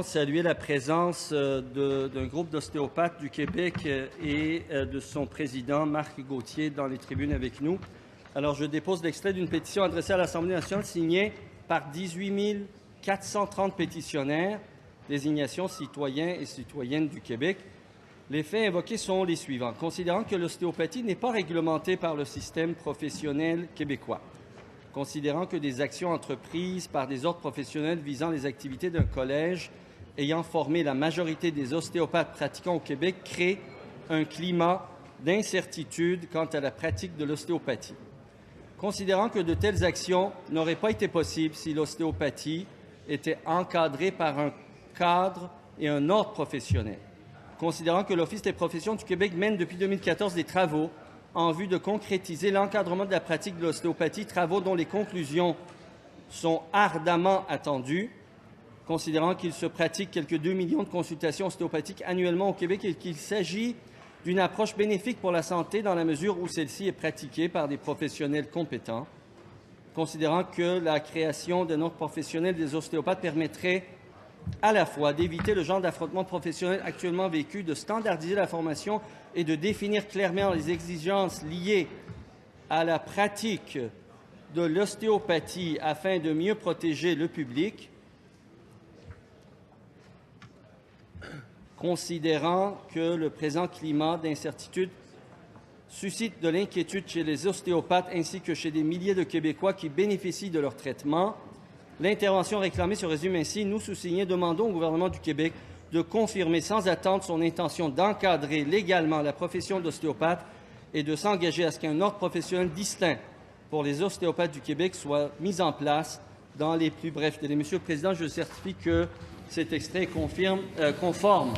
Saluer la présence d'un groupe d'ostéopathes du Québec et de son président, Marc Gauthier, dans les tribunes avec nous. Alors, je dépose l'extrait d'une pétition adressée à l'Assemblée nationale signée par 18 430 pétitionnaires, désignation citoyens et citoyennes du Québec. Les faits invoqués sont les suivants. Considérant que l'ostéopathie n'est pas réglementée par le système professionnel québécois, considérant que des actions entreprises par des ordres professionnels visant les activités d'un collège ayant formé la majorité des ostéopathes pratiquant au Québec créent un climat d'incertitude quant à la pratique de l'ostéopathie. Considérant que de telles actions n'auraient pas été possibles si l'ostéopathie était encadrée par un cadre et un ordre professionnel. Considérant que l'Office des professions du Québec mène depuis 2014 des travaux en vue de concrétiser l'encadrement de la pratique de l'ostéopathie, travaux dont les conclusions sont ardemment attendues, considérant qu'il se pratique quelques 2 millions de consultations ostéopathiques annuellement au Québec et qu'il s'agit d'une approche bénéfique pour la santé dans la mesure où celle-ci est pratiquée par des professionnels compétents, considérant que la création d'un ordre professionnel des ostéopathes permettrait à la fois d'éviter le genre d'affrontement professionnel actuellement vécu, de standardiser la formation et de définir clairement les exigences liées à la pratique de l'ostéopathie afin de mieux protéger le public, considérant que le présent climat d'incertitude suscite de l'inquiétude chez les ostéopathes ainsi que chez des milliers de Québécois qui bénéficient de leur traitement. L'intervention réclamée se résume ainsi. Nous, sous-signés, demandons au gouvernement du Québec de confirmer sans attendre son intention d'encadrer légalement la profession d'ostéopathe et de s'engager à ce qu'un ordre professionnel distinct pour les ostéopathes du Québec soit mis en place dans les plus brefs délais. Monsieur le Président, je certifie que cet extrait est conforme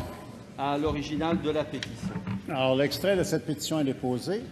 à l'original de la pétition. Alors, l'extrait de cette pétition est déposé.